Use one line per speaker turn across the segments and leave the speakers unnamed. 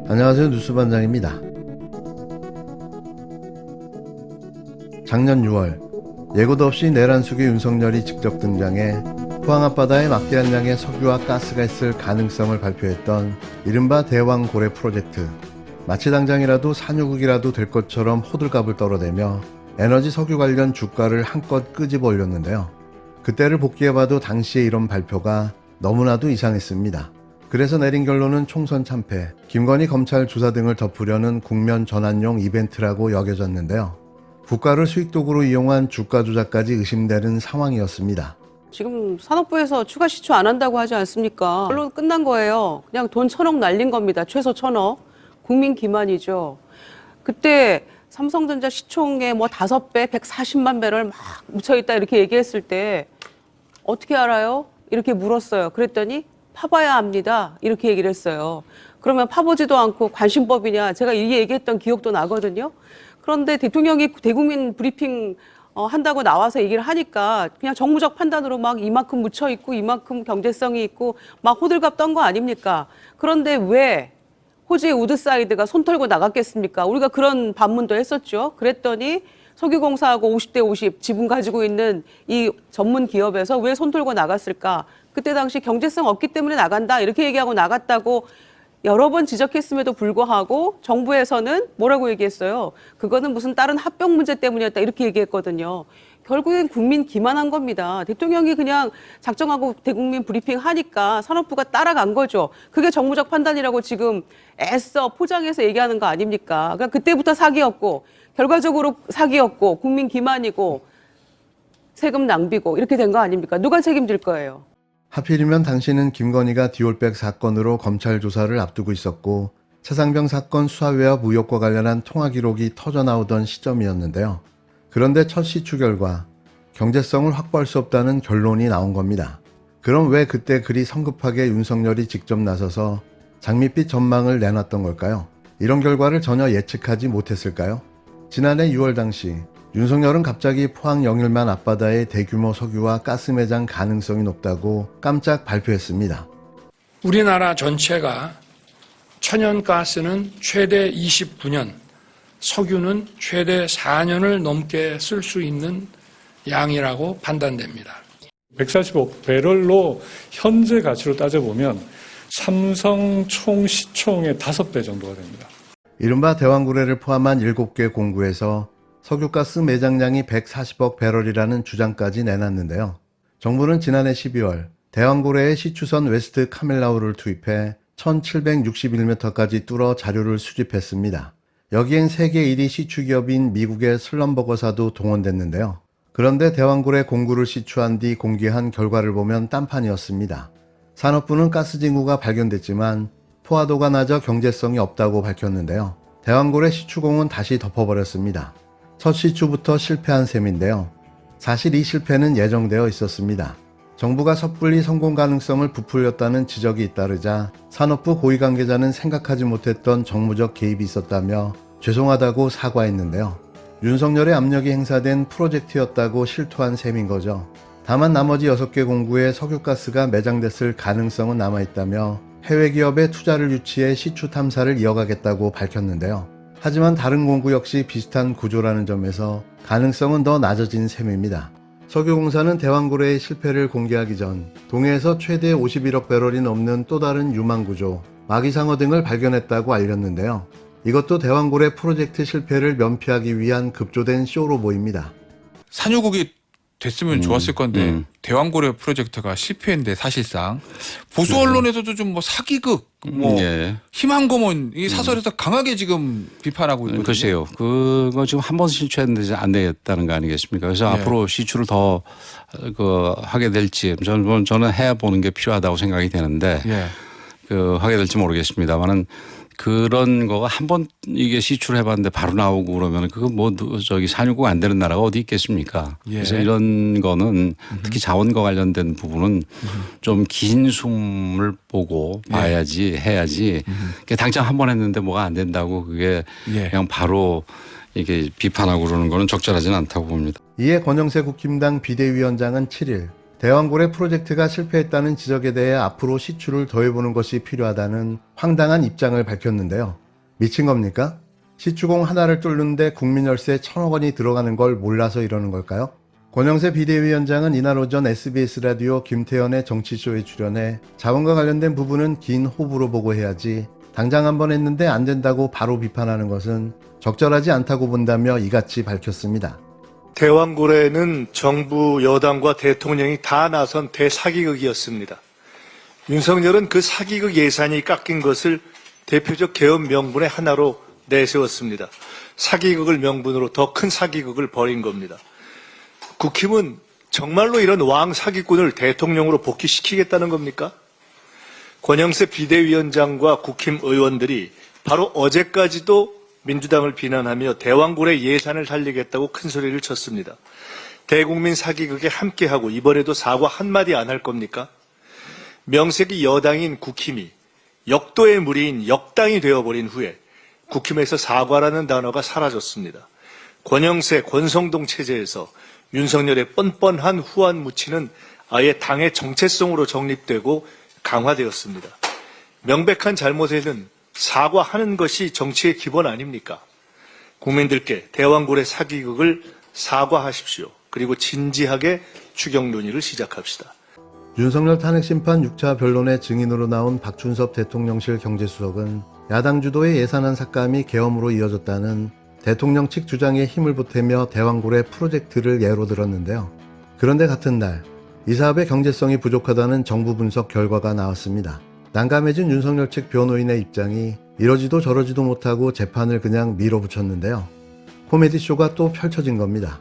안녕하세요. 뉴스반장입니다. 작년 6월 예고도 없이 내란숙의 윤석열이 직접 등장해 포항 앞바다에 막대한 양의 석유와 가스가 있을 가능성을 발표했던 이른바 대왕고래 프로젝트. 마치 당장이라도 산유국이라도 될 것처럼 호들갑을 떨어대며 에너지 석유 관련 주가를 한껏 끄집어 올렸는데요. 그때를 복귀해봐도 당시의 이런 발표가 너무나도 이상했습니다. 그래서 내린 결론은 총선 참패, 김건희 검찰 조사 등을 덮으려는 국면 전환용 이벤트라고 여겨졌는데요. 국가를 수익도구로 이용한 주가 조작까지 의심되는 상황이었습니다.
지금 산업부에서 추가 시추 안 한다고 하지 않습니까? 결론 끝난 거예요. 그냥 돈 1,000억 날린 겁니다. 최소 1,000억. 국민 기만이죠. 그때 삼성전자 시총의 5배, 140만 배럴 막 묻혀있다 이렇게 얘기했을 때 어떻게 알아요? 이렇게 물었어요. 그랬더니 파봐야 합니다. 이렇게 얘기를 했어요. 그러면 파보지도 않고 관심법이냐? 제가 이 얘기했던 기억도 나거든요. 그런데 대통령이 대국민 브리핑 한다고 나와서 얘기를 하니까 그냥 정무적 판단으로 막 이만큼 묻혀있고 이만큼 경제성이 있고 막 호들갑 떤 거 아닙니까? 그런데 왜 호주의 우드사이드가 손 털고 나갔겠습니까? 우리가 그런 반문도 했었죠. 그랬더니 석유공사하고 50대 50 지분 가지고 있는 이 전문 기업에서 왜 손 털고 나갔을까? 그때 당시 경제성 없기 때문에 나간다 이렇게 얘기하고 나갔다고 여러 번 지적했음에도 불구하고 정부에서는 뭐라고 얘기했어요? 그거는 무슨 다른 합병 문제 때문이었다 이렇게 얘기했거든요. 결국엔 국민 기만한 겁니다. 대통령이 그냥 작정하고 대국민 브리핑 하니까 산업부가 따라간 거죠. 그게 정무적 판단이라고 지금 애써 포장해서 얘기하는 거 아닙니까? 그러니까 그때부터 사기였고 결과적으로 사기였고 국민 기만이고 세금 낭비고 이렇게 된 거 아닙니까? 누가 책임질 거예요?
하필이면 당시는 김건희가 디올백 사건으로 검찰 조사를 앞두고 있었고 최상병 사건 수사외와 무효과 관련한 통화 기록이 터져나오던 시점이었는데요. 그런데 첫 시추 결과 경제성을 확보할 수 없다는 결론이 나온 겁니다. 그럼 왜 그때 그리 성급하게 윤석열이 직접 나서서 장밋빛 전망을 내놨던 걸까요? 이런 결과를 전혀 예측하지 못했을까요? 지난해 6월 당시 윤석열은 갑자기 포항 영일만 앞바다에 대규모 석유와 가스 매장 가능성이 높다고 깜짝 발표했습니다.
우리나라 전체가 천연가스는 최대 29년, 석유는 최대 4년을 넘게 쓸 수 있는 양이라고 판단됩니다.
140억 배럴로 현재 가치로 따져보면 삼성 총 시총의 5배 정도가 됩니다.
이른바 대왕고래를 포함한 7개 공구에서 석유가스 매장량이 140억 배럴이라는 주장까지 내놨는데요. 정부는 지난해 12월 대왕고래의 시추선 웨스트 카멜라우를 투입해 1761m까지 뚫어 자료를 수집했습니다. 여기엔 세계 1위 시추기업인 미국의 슬럼버거사도 동원됐는데요. 그런데 대왕고래 공구를 시추한 뒤 공개한 결과를 보면 딴판이었습니다. 산업부는 가스 징후가 발견됐지만 포화도가 낮아 경제성이 없다고 밝혔는데요. 대왕고래 시추공은 다시 덮어버렸습니다. 첫 시추부터 실패한 셈인데요. 사실 이 실패는 예정되어 있었습니다. 정부가 섣불리 성공 가능성을 부풀렸다는 지적이 잇따르자 산업부 고위 관계자는 생각하지 못했던 정무적 개입이 있었다며 죄송하다고 사과했는데요. 윤석열의 압력이 행사된 프로젝트였다고 실토한 셈인 거죠. 다만 나머지 6개 공구에 석유가스가 매장됐을 가능성은 남아있다며 해외 기업에 투자를 유치해 시추 탐사를 이어가겠다고 밝혔는데요. 하지만 다른 공구 역시 비슷한 구조라는 점에서 가능성은 더 낮아진 셈입니다. 석유공사는 대왕고래의 실패를 공개하기 전 동해에서 최대 51억 배럴이 넘는 또 다른 유망 구조, 마기상어 등을 발견했다고 알렸는데요. 이것도 대왕고래 프로젝트 실패를 면피하기 위한 급조된 쇼로 보입니다.
산유국이 됐으면 좋았을 건데 대왕고래 프로젝트가 실패했는데 사실상 보수 언론에서도 좀 뭐 사기극 희망 고문 이 사설에서 강하게 지금 비판하고 있거든요.
글쎄요. 그거 지금 한 번 실추했는데 안 되겠다는 거 아니겠습니까? 그래서 앞으로 시추를 더 하게 될지 저는 해보는 게 필요하다고 생각이 되는데 하게 될지 모르겠습니다만은 그런 거가 한 번 이게 시추를 해봤는데 바로 나오고 그러면 그거 산유국 안 되는 나라가 어디 있겠습니까? 그래서 이런 거는 특히 자원과 관련된 부분은 좀 긴 숨을 보고 봐야지 해야지 당장 한 번 했는데 뭐가 안 된다고 그게 그냥 바로 이게 비판하고 그러는 거는 적절하지는 않다고 봅니다.
이에 권영세 국힘당 비대위원장은 7일 대왕고래 프로젝트가 실패했다는 지적에 대해 앞으로 시추를 더해보는 것이 필요하다는 황당한 입장을 밝혔는데요. 미친 겁니까? 시추공 하나를 뚫는데 국민 열세 1,000억 원이 들어가는 걸 몰라서 이러는 걸까요? 권영세 비대위원장은 이날 오전 SBS 라디오 김태현의 정치쇼에 출연해 자원과 관련된 부분은 긴 호흡으로 보고 해야지 당장 한번 했는데 안 된다고 바로 비판하는 것은 적절하지 않다고 본다며 이같이 밝혔습니다.
대왕고래는 정부, 여당과 대통령이 다 나선 대사기극이었습니다. 윤석열은 그 사기극 예산이 깎인 것을 대표적 개헌 명분의 하나로 내세웠습니다. 사기극을 명분으로 더 큰 사기극을 벌인 겁니다. 국힘은 정말로 이런 왕 사기꾼을 대통령으로 복귀시키겠다는 겁니까? 권영세 비대위원장과 국힘 의원들이 바로 어제까지도 민주당을 비난하며 대왕고래 예산을 살리겠다고 큰 소리를 쳤습니다. 대국민 사기극에 함께하고 이번에도 사과 한마디 안 할 겁니까? 명색이 여당인 국힘이 역도의 무리인 역당이 되어버린 후에 국힘에서 사과라는 단어가 사라졌습니다. 권영세, 권성동 체제에서 윤석열의 뻔뻔한 후한 무치는 아예 당의 정체성으로 정립되고 강화되었습니다. 명백한 잘못에는 사과하는 것이 정치의 기본 아닙니까? 국민들께 대왕고래 사기극을 사과하십시오. 그리고 진지하게 추경 논의를 시작합시다.
윤석열 탄핵심판 6차 변론의 증인으로 나온 박준섭 대통령실 경제수석은 야당 주도의 예산안 삭감이 계엄으로 이어졌다는 대통령 측 주장에 힘을 보태며 대왕고래 프로젝트를 예로 들었는데요. 그런데 같은 날 이 사업의 경제성이 부족하다는 정부 분석 결과가 나왔습니다. 난감해진 윤석열 측 변호인의 입장이 이러지도 저러지도 못하고 재판을 그냥 밀어붙였는데요. 코미디쇼가 또 펼쳐진 겁니다.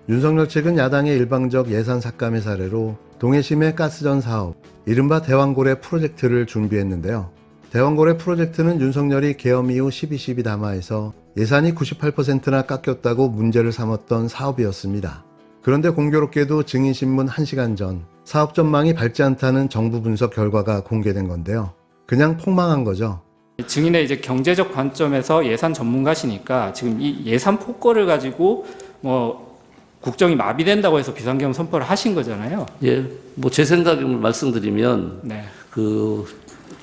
윤석열 측은 야당의 일방적 예산 삭감의 사례로 동해심의 가스전 사업, 이른바 대왕고래 프로젝트를 준비했는데요. 대왕고래 프로젝트는 윤석열이 계엄 이후 12.12 담화에서 예산이 98%나 깎였다고 문제를 삼았던 사업이었습니다. 그런데 공교롭게도 증인신문 1시간 전 사업 전망이 밝지 않다는 정부 분석 결과가 공개된 건데요. 그냥 폭망한 거죠.
증인의 이제 경제적 관점에서 예산 전문가시니까 지금 이 예산 폭거를 가지고 국정이 마비된다고 해서 비상계엄 선포를 하신 거잖아요.
예, 제 생각을 말씀드리면
네.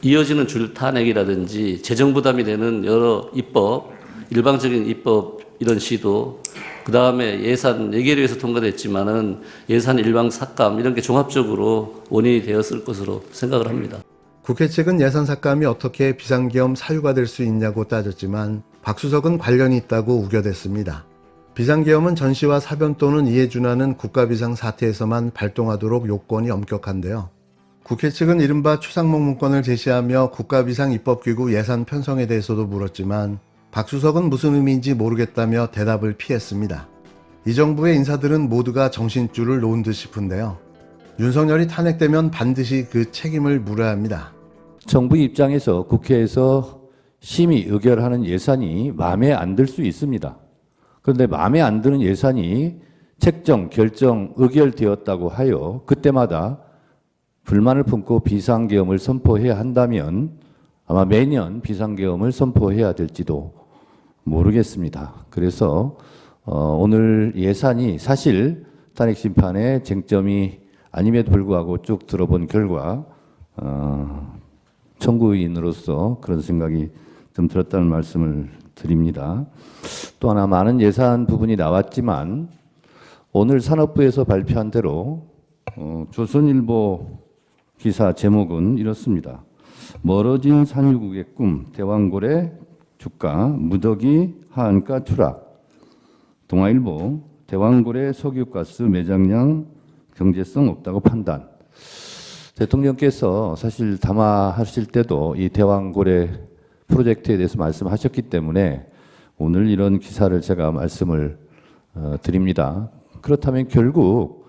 이어지는 줄 탄핵이라든지 재정 부담이 되는 여러 입법, 일방적인 입법 이런 시도, 그 다음에 예산 예결위에서 통과됐지만은 예산 일방 삭감 이런 게 종합적으로 원인이 되었을 것으로 생각을 합니다.
국회 측은 예산 삭감이 어떻게 비상계엄 사유가 될 수 있냐고 따졌지만 박수석은 관련이 있다고 우겨댔습니다. 비상계엄은 전시와 사변 또는 이에 준하는 국가비상 사태에서만 발동하도록 요건이 엄격한데요. 국회 측은 이른바 추상목 문건을 제시하며 국가비상입법기구 예산 편성에 대해서도 물었지만 박수석은 무슨 의미인지 모르겠다며 대답을 피했습니다. 이 정부의 인사들은 모두가 정신줄을 놓은 듯 싶은데요. 윤석열이 탄핵되면 반드시 그 책임을 물어야 합니다.
정부 입장에서 국회에서 심의 의결하는 예산이 마음에 안 들 수 있습니다. 그런데 마음에 안 드는 예산이 책정, 결정, 의결되었다고 하여 그때마다 불만을 품고 비상계엄을 선포해야 한다면 아마 매년 비상계엄을 선포해야 될지도 모르겠습니다. 그래서 오늘 예산이 사실 탄핵심판의 쟁점이 아님에도 불구하고 쭉 들어본 결과 청구인으로서 그런 생각이 좀 들었다는 말씀을 드립니다. 또 하나 많은 예산 부분이 나왔지만 오늘 산업부에서 발표한 대로 조선일보 기사 제목은 이렇습니다. 멀어진 산유국의 꿈, 대왕고래 주가 무더기 하한가 추락. 동아일보 대왕고래 석유가스 매장량 경제성 없다고 판단. 대통령께서 사실 담화하실 때도 이 대왕고래 프로젝트에 대해서 말씀하셨기 때문에 오늘 이런 기사를 제가 말씀을 드립니다. 그렇다면 결국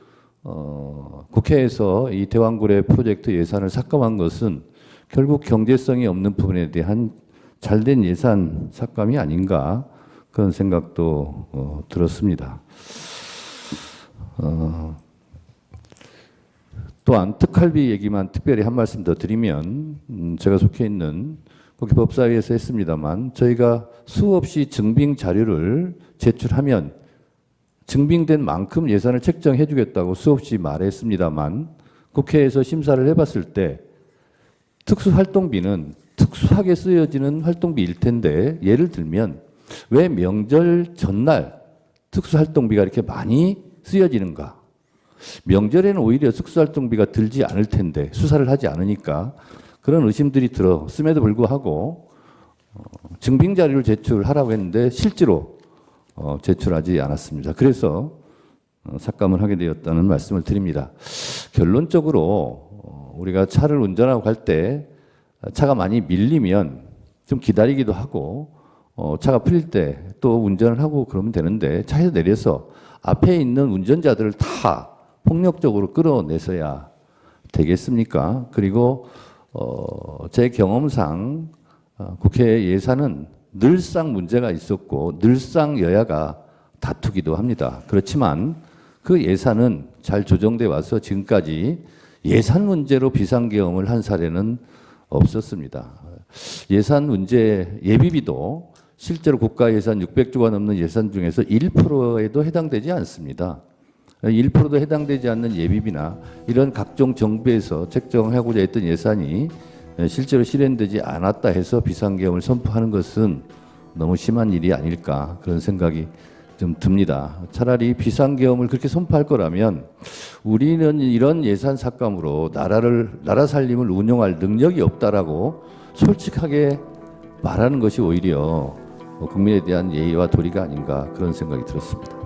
국회에서 이 대왕고래 프로젝트 예산을 삭감한 것은 결국 경제성이 없는 부분에 대한 잘된 예산 삭감이 아닌가 그런 생각도 들었습니다. 또한 특활비 얘기만 특별히 한 말씀 더 드리면 제가 속해 있는 국회 법사위에서 했습니다만 저희가 수없이 증빙 자료를 제출하면 증빙된 만큼 예산을 책정해 주겠다고 수없이 말했습니다만 국회에서 심사를 해봤을 때 특수활동비는 특수하게 쓰여지는 활동비일 텐데 예를 들면 왜 명절 전날 특수활동비가 이렇게 많이 쓰여지는가? 명절에는 오히려 특수활동비가 들지 않을 텐데 수사를 하지 않으니까 그런 의심들이 들었음에도 불구하고 증빙 자료를 제출하라고 했는데 실제로 제출하지 않았습니다. 그래서 삭감을 하게 되었다는 말씀을 드립니다. 결론적으로 우리가 차를 운전하고 갈 때 차가 많이 밀리면 좀 기다리기도 하고 차가 풀릴 때 또 운전을 하고 그러면 되는데 차에서 내려서 앞에 있는 운전자들을 다 폭력적으로 끌어내서야 되겠습니까? 그리고 제 경험상 국회 예산은 늘상 문제가 있었고 늘상 여야가 다투기도 합니다. 그렇지만 그 예산은 잘 조정돼 와서 지금까지 예산 문제로 비상계엄을 한 사례는 없었습니다. 예산 문제 예비비도 실제로 국가 예산 600조가 넘는 예산 중에서 1%에도 해당되지 않습니다. 1%도 해당되지 않는 예비비나 이런 각종 정부에서 책정하고자 했던 예산이 실제로 실현되지 않았다 해서 비상계엄을 선포하는 것은 너무 심한 일이 아닐까 그런 생각이 좀 듭니다. 차라리 비상계엄을 그렇게 선포할 거라면 우리는 이런 예산 삭감으로 나라 살림을 운영할 능력이 없다라고 솔직하게 말하는 것이 오히려 국민에 대한 예의와 도리가 아닌가 그런 생각이 들었습니다.